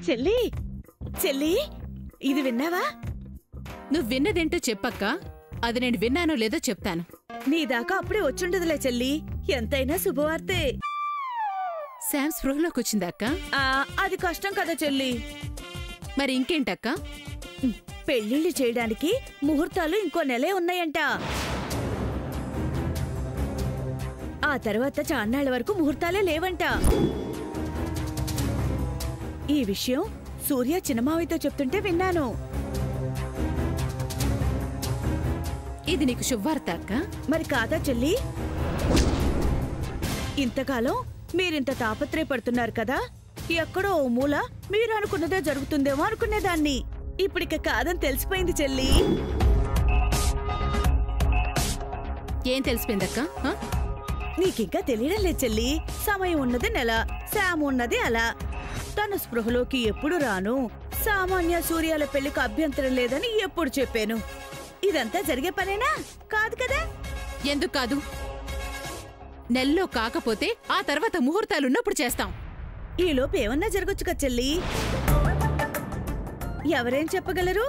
చెల్లి చెల్లి ఇది విన్నావా? నువ్వు విన్నదేంటో చెప్పక్క. అది నేను విన్నానో లేదో చెప్తాను. నీ దాకా అప్పుడే వచ్చుండదులే చెల్లి. ఎంతైనా శుభవార్తే. శామ్ స్పృహలోకి వచ్చిందా అక్క? అది కష్టం కదా చెల్లి. మరి ఇంకేంటక్క? పెళ్లిళ్ళు చేయడానికి ముహూర్తాలు ఇంకో నెలే ఉన్నాయంట. ఆ తర్వాత చాన్నాళ్ల వరకు ముహూర్తాలే లేవంట. ఈ విషయం సూర్య చిన్నమావయ్యతో చెప్తుంటే విన్నాను. ఇది నీకు శుభవార్త అక్క? మరి కాదా చెల్లి? ఇంతకాలం మీరింత తాపత్రయపడుతున్నారు కదా, ఎక్కడో ఓ మూల మీరు అనుకున్నదే జరుగుతుందేమో అనుకునేదాన్ని. ఇప్పటిక కాదని తెలిసిపోయింది చెల్లి. ఏం తెలిసిపోయిందక్క? నీకింకా తెలియడం లేదు చెల్లి. సమయం ఉన్నది నెల, శామ్ ఉన్నది అలా. తను స్పృహలోకి ఎప్పుడు రాను, సామాన్య సూర్యాల పెళ్లికి అభ్యంతరం లేదని ఎప్పుడు చెప్పాను. ఇదంతా జరిగే పనేనా? కాదు కదా? ఎందుకు కాదు? నెల్లో కాకపోతే ఆ తర్వాత ముహూర్తాలున్నప్పుడు చేస్తాం. ఈలోపు ఏమన్నా జరగొచ్చు కదా చెల్లి. ఎవరేం చెప్పగలరు?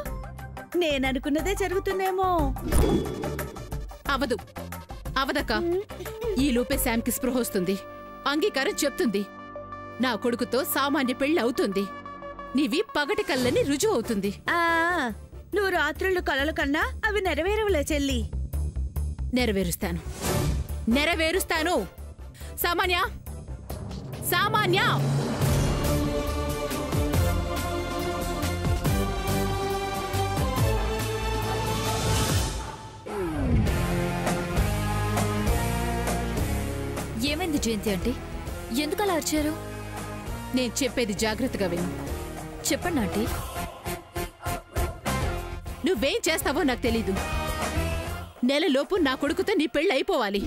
నేననుకున్నదే జరుగుతుందేమో. అవదు, అవదక్క. ఈ లోపే శామ్కి స్పృహ వస్తుంది, అంగీకారం చెప్తుంది. నా కొడుకుతో సామాన్య పెళ్లి అవుతుంది. నీవి పగటి కళ్ళని రుజువు అవుతుంది. నువ్వు రాత్రుళ్ళు కలల కన్నా అవి నెరవేరవులే చెల్లి. నెరవేరుస్తాను, నెరవేరుస్తాను. సామాన్య, సామాన్య! ఏమైంది జయంతి ఆంటీ? ఎందుకలా అరిచారు? నేను చెప్పేది జాగ్రత్తగా విను. చెప్పండి ఆంటీ. నువ్వేం చేస్తావో నాకు తెలీదు. నెలలోపు నా కొడుకుతో నీ పెళ్లి అయిపోవాలి.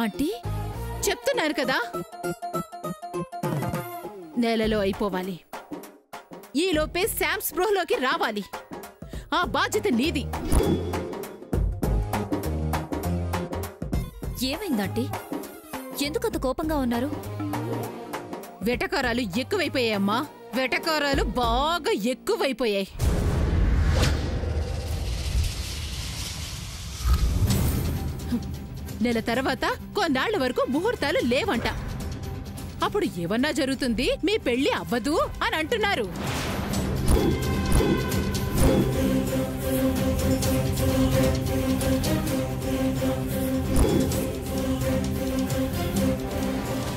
ఆంటీ చెప్తున్నాను కదా, నెలలో అయిపోవాలి. ఈ లోపే శామ్ స్పృహలోకి రావాలి. ఆ బాధ్యత నీది. ఏమైందంటీ? ఎందుకంత కోపంగా ఉన్నారు? వెటకారాలు ఎక్కువైపోయాయమ్మా. వెటకారాలు బాగా ఎక్కువైపోయాయి. నెల తర్వాత కొన్నాళ్ల వరకు ముహూర్తాలు లేవంట. అప్పుడు ఏమన్నా జరుగుతుంది, మీ పెళ్లి అవ్వదు అని అంటున్నారు.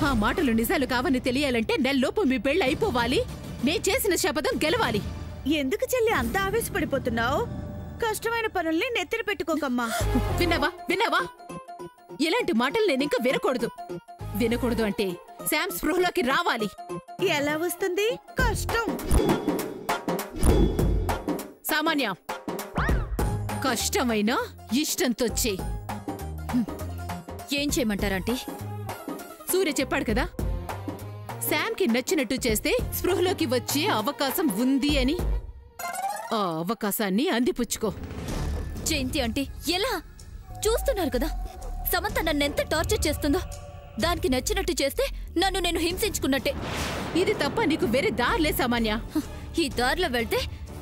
ఆ మాటలు నిజాలు కావని తెలియాలంటే నెలలోపు మీ పెళ్లి అయిపోవాలి. నే చేసిన శపథం గెలవాలి. ఎందుకు చెల్లి అంత ఆవేశపడిపోతున్నావు? కష్టమైన పనుల్ని నెత్తిన పెట్టుకోకమ్మా. విన్నావా, విన్నావా? ఇలాంటి మాటలు నేనింక వినకూడదు. వినకూడదు అంటే శామ్ స్పృహలోకి రావాలి. ఎలా వస్తుంది? కష్టం. సామాన్య, కష్టమైనా ఇష్టంతో చెయ్యి. ఏం చేయమంటారంటీ? సూర్య చెప్పాడు కదా, శామ్కి నచ్చినట్టు చేస్తే స్పృహలోకి వచ్చే అవకాశం ఉంది అని. ఆ అవకాశాన్ని అందిపుచ్చుకో. జయంతి ఆంటీ, ఎలా? చూస్తున్నారు కదా సమంత నన్నెంత టార్చర్ చేస్తుందో. దానికి నచ్చినట్టు చేస్తే నన్ను నేను హింసించుకున్నట్టే. ఇది తప్ప నీకు వేరే దారిలే సామాన్య. ఈ దారిలో వెళ్తే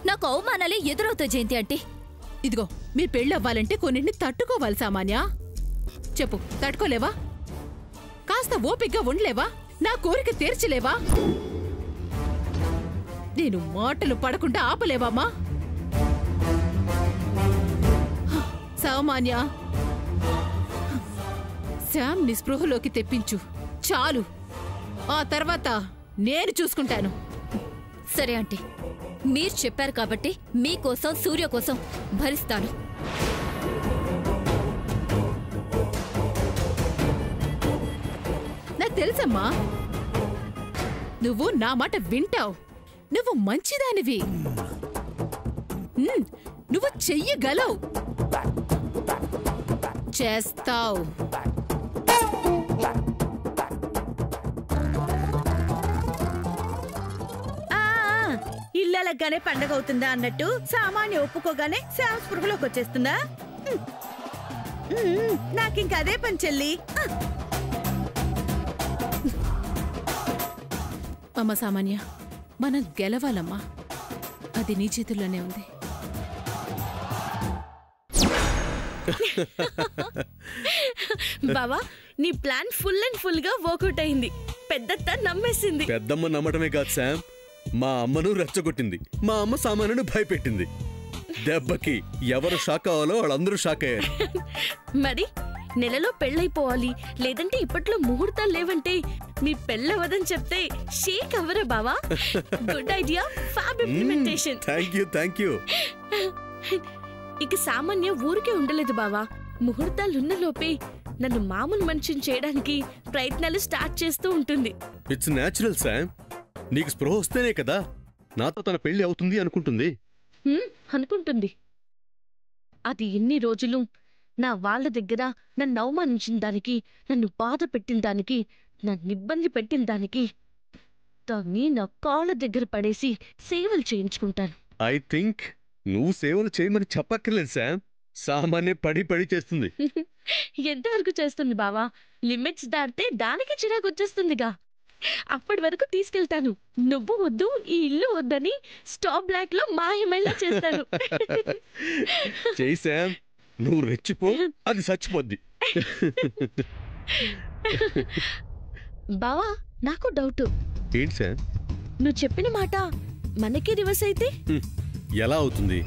నాకు అవమానాలే ఎదురవుతాయి జయంతి ఆంటీ. ఇదిగో, మీ పెళ్ళవ్వాలంటే కొన్నింటిని తట్టుకోవాలి సామాన్య. చెప్పు, తట్టుకోలేవా? కాస్త ఓపిగ్గా ఉండలేవా? నా కోరిక తీర్చలేవా? నేను మాటలు పడకుండా ఆపలేవామా? సామాన్య, శామ్ ని స్పృహలోకి తెప్పించు చాలు. ఆ తర్వాత నేను చూసుకుంటాను. సరే ఆంటీ, మీరు చెప్పారు కాబట్టి మీకోసం సూర్య కోసం భరిస్తాను. నాకు తెలుసమ్మా, నువ్వు నా మాట వింటావు. నువ్వు మంచిదానివి. నువ్వు చెయ్యగలవు, చేస్తావు. ఇల్లలగానే పండగ అవుతుందా అన్నట్టు సామాన్య ఒప్పుకోగానే శామ్ స్పృహలోకి వచ్చేస్తుందా? నాకింక అదే పని చెల్లి. అమ్మ సామాన్య, మనం గెలవాలమ్మా. అది నీ చేతుల్లోనే ఉంది. బావా, నీ ప్లాన్ ఫుల్ అండ్ ఫుల్ గా వర్కౌట్ అయింది. పెద్దత్త నమ్మేసింది. పెద్దమ్మ నమ్మటమే కాదు శామ్, మా అమ్మను రెచ్చగొట్టింది. మా అమ్మ సామాన్యును భయపెట్టింది. దెబ్బకి ఎవరు షాక్ అవ్వాలో వాళ్ళందరూ షాక్ అయ్యారు. మరి నెలలో పెళ్ళైపోవాలి, లేదంటే ఇప్పట్లో ముహూర్తాలు లేవంటే మీ పెళ్ళవదని చెప్తే షేక్ అవ్వరా బావా? Good idea, fab implementation. Thank you. ఇక సామాన్య ఊరికే ఉండలేదు బావా. ముహూర్తాలున్న లోపే నన్ను మామూలు మనిషిని చేయడానికి ప్రయత్నాలు స్టార్ట్ చేస్తూ ఉంటుంది. It's natural Sam. నీకు స్పృహ వస్తేనే కదా నాతో తన పెళ్లి అవుతుంది అనుకుంటుంది. అనుకుంటుంది. అది ఎన్ని రోజులు నా వాళ్ళ దగ్గర నన్ను అవమానించిన దానికి, నన్ను బాధ పెట్టిన దానికి, నన్ను ఇబ్బంది పెట్టిన దానికి దాన్ని నా కాళ్ళ దగ్గర పడేసి సేవలు చేయించుకుంటాను. ఐ థింక్ నువ్వు సేవలు చేయమని చెప్పక్కర్లేదు శామ్. సామాన్య పడి చేస్తుంది. ఎంతవరకు చేస్తుంది బావా? లిమిట్స్ దాటితే దానికి చిరాకు వచ్చేస్తుందిగా. అప్పటి వరకు తీసుకెళ్తాను. నువ్వు వద్దు, ఈ ఇల్లు వద్దని స్టాప్ బ్లాక్ లో మాయమేలా చేస్తాను. చెయ్యి శామ్, నువ్వు రెచ్చిపో, అది చచ్చిపోద్ది. బావా, నాకు డౌట్. ఏంటి శామ్? నువ్వు చెప్పిన మాట మనకే రివర్స్ అయితే ఎలా అవుతుంది?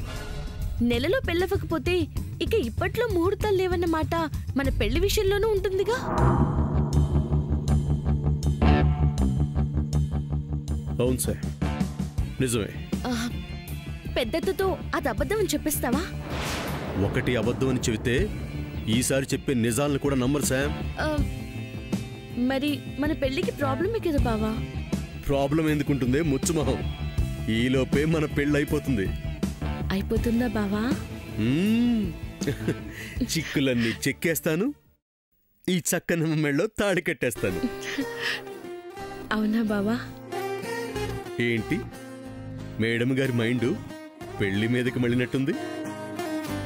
నెలలో పెళ్ళవకపోతే ఇక ఇప్పట్లో ముహూర్తాలు లేవన్న మాట మన పెళ్లి విషయంలోనూ ఉంటుందిగా. అవును సార్, నిజమే. పెద్దతో అది అబద్ధం అని చెప్పేస్తావా? ఒకటి అబద్ధం అని చెబితే ఈసారి చెప్పే నిజాలను కూడా నమ్మరు శామ్. మరి మన పెళ్లికి ప్రాబ్లమే కదా బావా? ప్రాబ్లం ఎందుకుంటుంది? ముచ్చుమొహం. ఈలోపే మన పెళ్ళి అయిపోతుంది. అయిపోతుందా బావా? చిక్కులన్నీ చెక్కేస్తాను, ఈ చక్కని మెళ్ళో తాడి కట్టేస్తాను. అవునా బావా? ఏంటి, మేడం గారి మైండ్ పెళ్లి మీదకి మళ్ళినట్టుంది.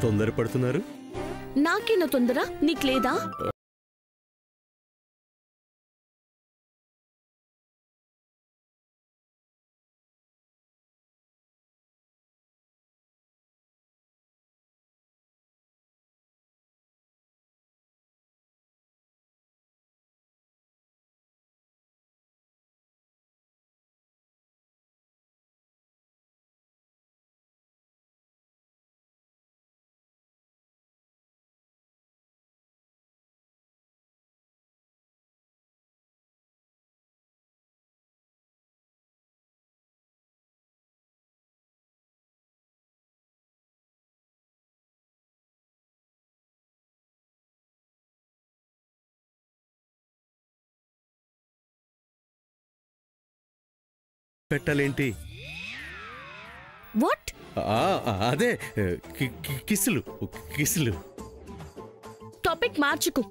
తొందరపడుతున్నారు. నాకేనా తొందర? నీకు లేదా? పెట్టాలేంటి? వాట్? అదే కిస్సులు. టాపిక్ మార్చుకు.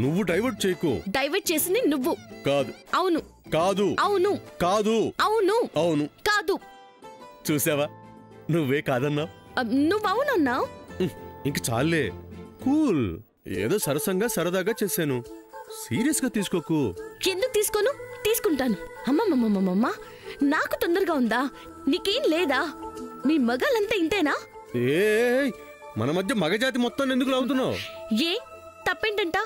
నువ్వు డైవర్ట్ చేయకు. డైవర్ట్ చేసింది నువ్వు. కాదు. అవును. కాదు. అవును. కాదు. అవును. అవును. కాదు. చూసావా, నువ్వే కాదన్నావు. నువ్వు అవునన్నావు. ఇంక చాలే, కూల్. ఏదో సరసంగా సరదాగా చేశాను, సీరియస్ గా తీసుకోకు. ఎందుకు తీసుకోను? తీసుకుంటాను. అమ్మమ్మమ్మమ్మమ్మ, నాకు తొందరగా ఉందా? నీకేం లేదా? మీ మగాళ్ళంతా ఇంతేనా? ఏ, మన మధ్య మగజాతి మొత్తం ఎందుకు లాగుతున్నావు? ఏ తప్పేంటంట?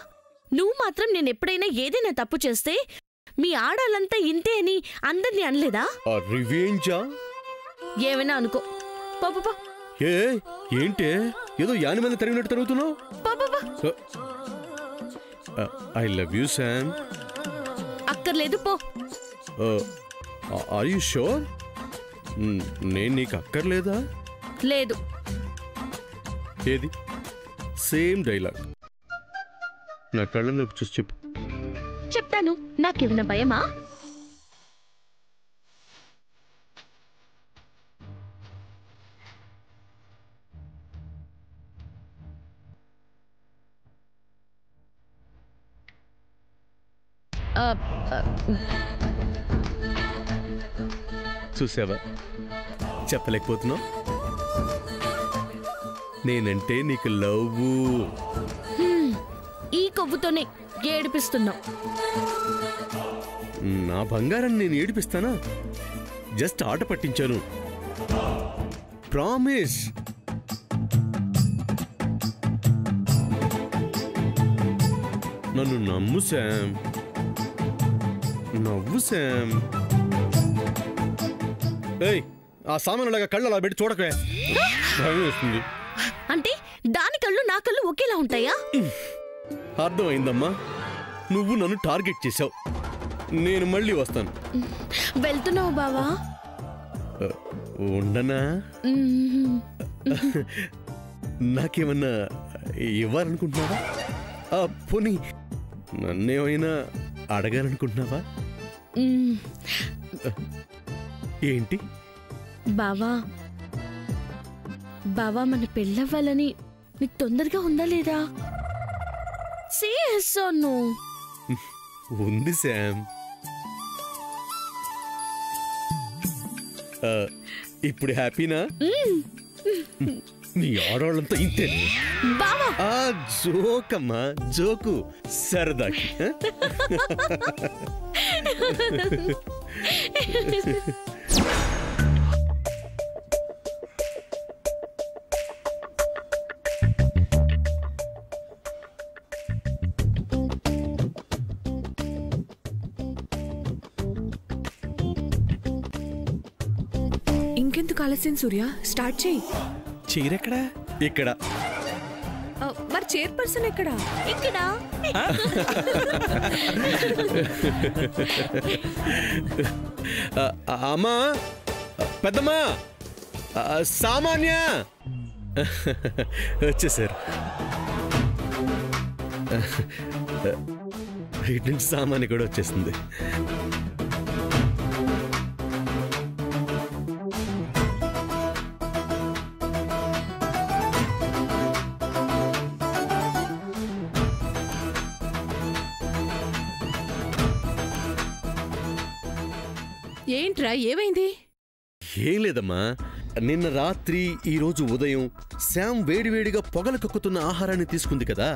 నువ్వు మాత్రం నేను ఎప్పుడైనా ఏదైనా తప్పు చేస్తే మీ ఆడాలంతా ఇంతే అని అందరినీ అనలేదా? రివెంజా? ఏమైనా అనుకో. పాపా. ఏ ఏంటే ఏదో యానిమల్ తిరిగినట్టు తిరుగుతున్నావు? I love you Sam. అక్కర్లేదు, పో. Are you sure? నేను నీకు అక్కర్లేదా? లేదు. ఏది? Same dialogue. నా కళ్ళలోకి చూసి చెప్పు. చెప్తాను. నాకేమైనా భయమా? చూసావా, చెప్పలేకపోతున్నావు. నేనంటే నీకు లవ్. ఈ కొవ్వుతోనే ఏడిపిస్తున్నావు. నా బంగారాన్ని నేను ఏడిపిస్తానా? జస్ట్ ఆట పట్టించాను. ప్రామిస్. నన్ను నమ్ము శామ్. నవ్వు శామ్. ఏయ్, ఆ సామానులాగా కళ్ళు అలా పెట్టి చూడకే, భయం వేస్తుంది. అంటే దాని కళ్ళు నా కళ్ళు ఒకేలా ఉంటాయా? అర్థమైందమ్మా, నువ్వు నన్ను టార్గెట్ చేశావు. నేను మళ్ళీ వస్తాను. వెళ్తున్నావు బావా? ఉండనా? నాకేమన్నా ఇవ్వాలనుకుంటున్నావా? పోనీ నన్నేమైనా అడగాలనుకుంటున్నావా? ఏంటి బావా, బావా మన పెళ్ళవ్వాలని నీకు తొందరగా ఉందా లేదా? చేసాను. ఉంది శామ్. ఇప్పుడు హ్యాపీనా? నీ ఆడవాళ్ళంతా ఇంతే. జోకమ్మా, జోకు, సరదాకి. ఇంకెందుకు ఆలస్యం సూర్య, స్టార్ట్ చేయి. చైరెక్కడా? ఇక్కడ. మరి చైర్పర్సన్ ఎక్కడా? ఇక్కడ. అమ్మా, పెద్దమ్మా, సామాన్య వచ్చేసారు. ఇటు నుంచి సామాన్య కూడా వచ్చేసింది. ఏంట్రా, ఏమైంది? ఏం లేదమ్మా, నిన్న రాత్రి ఈరోజు ఉదయం శామ్ వేడివేడిగా పొగలు కక్కుతున్న ఆహారాన్ని తీసుకుంది కదా,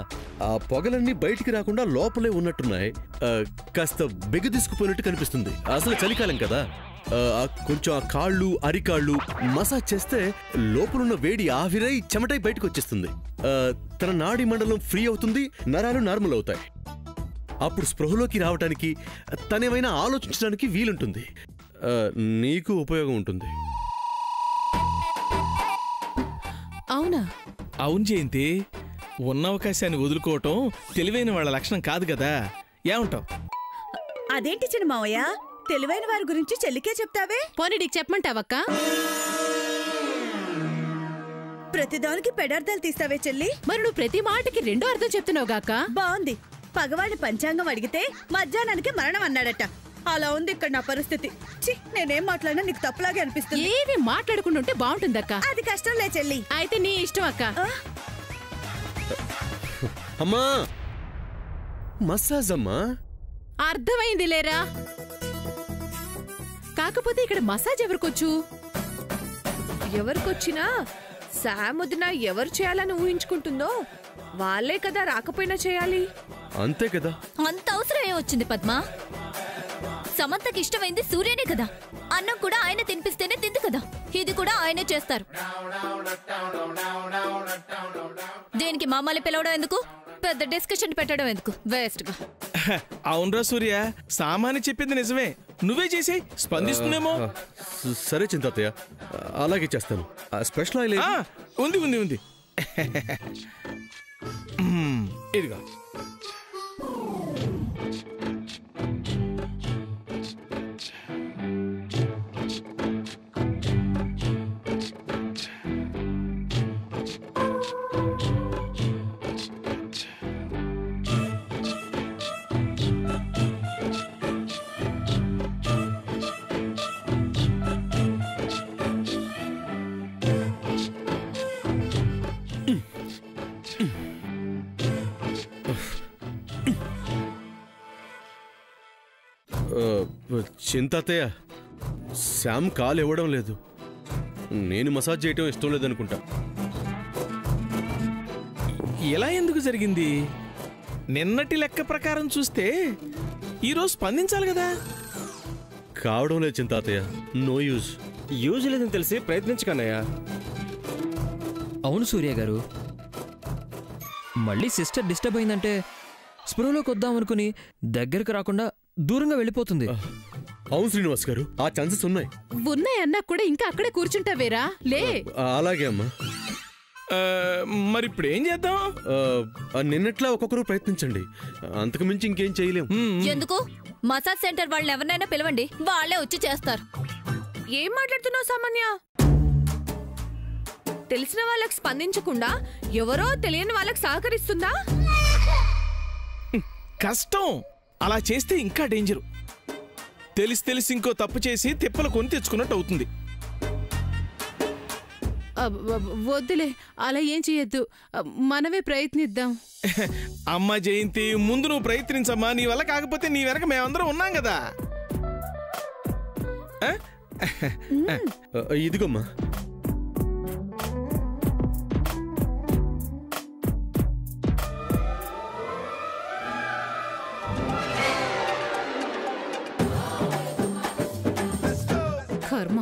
ఆ పొగలన్నీ బయటికి రాకుండా లోపలే ఉన్నట్టున్నాయి. కాస్త బిగదీసుకుపోయినట్టు కనిపిస్తుంది. అసలు చలికాలం కదా, కొంచెం ఆ కాళ్ళు అరికాళ్ళు మసాజ్ చేస్తే లోపలున్న వేడి ఆవిరై చెమటై బయటకు వచ్చేస్తుంది. తన నాడీ మండలం ఫ్రీ అవుతుంది, నరాలు నార్మల్ అవుతాయి. అప్పుడు స్పృహలోకి రావటానికి, తనేమైనా ఆలోచించడానికి వీలుంటుంది. నీకు ఉపయోగం ఉంటుంది. అవునా? అవును జయంతి, ఉన్న అవకాశాన్ని వదులుకోవటం తెలివైన వాళ్ళ లక్షణం కాదు కదా. ఏమంటావు? అదేంటి చిన్న మావయ్య, తెలివైన వారి గురించి చెల్లికే చెప్తావే? పోనీ నీకు చెప్పమంటావక్క? ప్రతిదానికి పెడార్థాలు తీస్తావే చెల్లి. మరి నువ్వు ప్రతి మాటకి రెండో అర్థం చెప్తున్నావు గాక. బాగుంది. పగవాడి పంచాంగం అడిగితే మధ్యాహ్నానికి మరణం అన్నాడట. అలా ఉంది ఇక్కడ నా పరిస్థితి. నేనేం మాట్లాడినా నీకు తప్పులాగే అనిపిస్తుంది. ఏవి మాట్లాడకుండా ఉంటే బాగుంటుందక్క. అది కష్టం లే చెల్లి. అయితే నీ ఇష్టం అక్క. అమ్మా, మసాజ్ అమ్మా. అర్థమైంది లేరా. కాకపోతే ఇక్కడ మసాజ్ ఎవరికొచ్చు? ఎవరికొచ్చినా శామ్ వదిన ఎవరు చేయాలని ఊహించుకుంటుందో వాళ్ళే కదా రాకపోయినా చేయాలి. అంతే కదా. అంత అవసరం ఏమొచ్చింది పద్మా? సమంతకి ఇష్టమైంది సూర్యనే కదా. అన్నం కూడా ఆయన తినిపిస్తేనే తింది కదా. ఇది కూడా ఆయనే చేస్తారు. దేనికి మమ్మల్ని పిలవడం ఎందుకు? పెద్ద డిస్కషన్ పెట్టడం ఎందుకు? వేస్ట్ గా. అవునరా సూర్య, సామాన్య చెప్పింది నిజమే. నువ్వే చేసి స్పందిస్తుందేమో. సరే చింతాతయ్య, అలాగే చేస్తాను. స్పెషల్ ఆయిల్ ఉంది ఉంది ఉంది. ఇదిగో. చింతాతయ్య, శామ్ కాలు ఇవ్వడం లేదు. నేను మసాజ్ చేయటం ఇష్టం లేదనుకుంటా. ఎలా ఎందుకు జరిగింది? నిన్నటి లెక్క ప్రకారం చూస్తే ఈరోజు స్పందించాలి కదా. కావడం లేదు చింతాతయ్య, నో యూజ్. యూజ్ లేదని తెలిసి ప్రయత్నించకన్నయ్య. అవును సూర్య గారు, మళ్ళీ సిస్టర్ డిస్టర్బ్ అయిందంటే స్పృహలోకి వద్దాం అనుకుని దగ్గరకు రాకుండా దూరంగా వెళ్ళిపోతుంది. అవును శ్రీనివాస్ గారు, ఆ ఛాన్సెస్ ఉన్నాయి. ఉన్నాయన్నా కూడా ఇంకా అక్కడే కూర్చుంటావేరా? లే. అలాగే అమ్మా. మరి ఇప్పుడు ఏం చేద్దాం? నిన్నట్లా ఒక్కొక్కరు ప్రయత్నించండి, అంతకు మించి ఇంకేం చేయలేం. ఎందుకు? మసాజ్ సెంటర్ వాళ్ళని ఎవరినైనా పిలవండి, వాళ్ళే వచ్చి చేస్తారు. ఏం మాట్లాడుతున్నావు సామాన్య? తెలిసిన వాళ్ళకి స్పందించకుండా ఎవరో తెలియని వాళ్ళకి సహకరిస్తుందా? కష్టం. అలా చేస్తే ఇంకా డేంజరు. తెలిసి ఇంకో తప్పు చేసి తిప్పలు కొని తెచ్చుకున్నట్టు అవుతుంది. వద్దులే, అలా ఏం చెయ్యొద్దు, మనమే ప్రయత్నిద్దాం. అమ్మ జయంతి, ముందు నువ్వు ప్రయత్నించమ్మా. నీ వల్ల కాకపోతే నీ వెనక మేమందరం ఉన్నాం కదా. ఇదిగోమ్మా. కర్మ,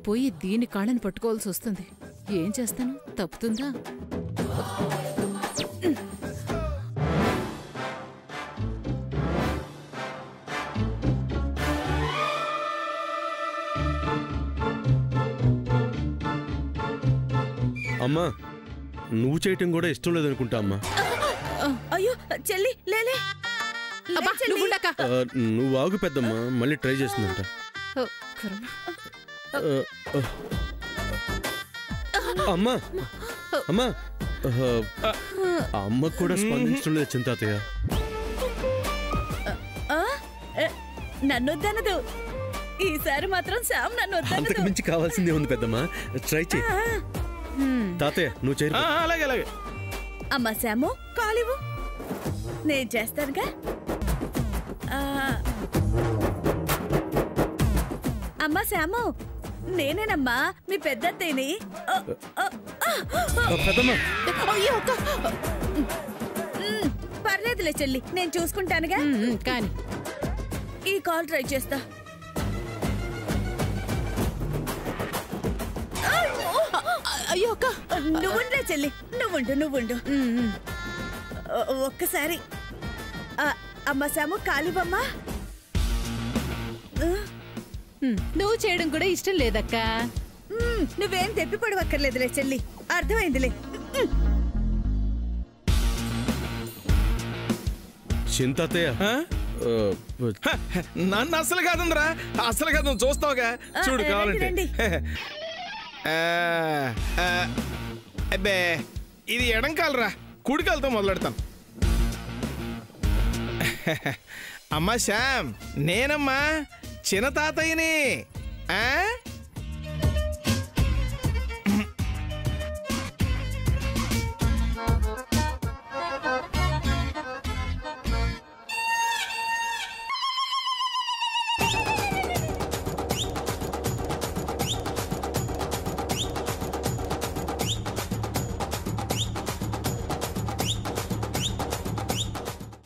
పోయి దీని కాళ్ళని పట్టుకోవాల్సి వస్తుంది. ఏం చేస్తాను? తప్పుతుందా? అమ్మా, నువ్వు చేయటం కూడా ఇష్టం లేదనుకుంటా అమ్మా. అయ్యో చెల్లి, లేలే. అబ్బా, నువ్వు ఉండక. నువ్వు ఆగు పెద్దమ్మా, మళ్ళీ ట్రై చేస్తుందంట. కర్మ. అమ్మా అమ్మా, అమ్మ కూడా స్పందించడం లేదు చింతాతయ్య. నన్నొద్దనదు, ఈసారి మాత్రం శామ్ నన్ను అంతకు వద్దనదు. మించి కావాల్సిందే ఉంది పెద్దమ్మా, ట్రై చేయి. తాతయ్య నువ్వు చేయి. అలాగే అలాగే. అమ్మా శాము, కాలివు, నేను చేస్తానుగా. అమ్మా శాము, నేనేనమ్మా మీ పెద్దత్తేని. పెద్దమ్మా, పర్లేదులే చెల్లి, నేను చూసుకుంటానుగా. కానీ ఈ కాల్ ట్రై చేస్తా. అయ్యో అక్క, నువ్వుండ్రా చెల్లి, నువ్వుండు. ఒక్కసారి. అమ్మా శాము, కాలివమ్మా. నువ్వు చేయడం కూడా ఇష్టం లేదక్క. నువ్వేం తెప్పి పడవక్కర్లేదులే చెల్లి, అర్థమైందిలే. చింతాతయ్య, నన్ను అసలు కాదుందిరా, అసలు కాదు. నువ్వు చూస్తావుగా, చూడు కావాలంటే. అబ్బే, ఇది ఎడంకాలరా, కుడికాలతో మొదలెడతాను. అమ్మా శ్యామ్, నేనమ్మా చిన్న తాతయ్యని.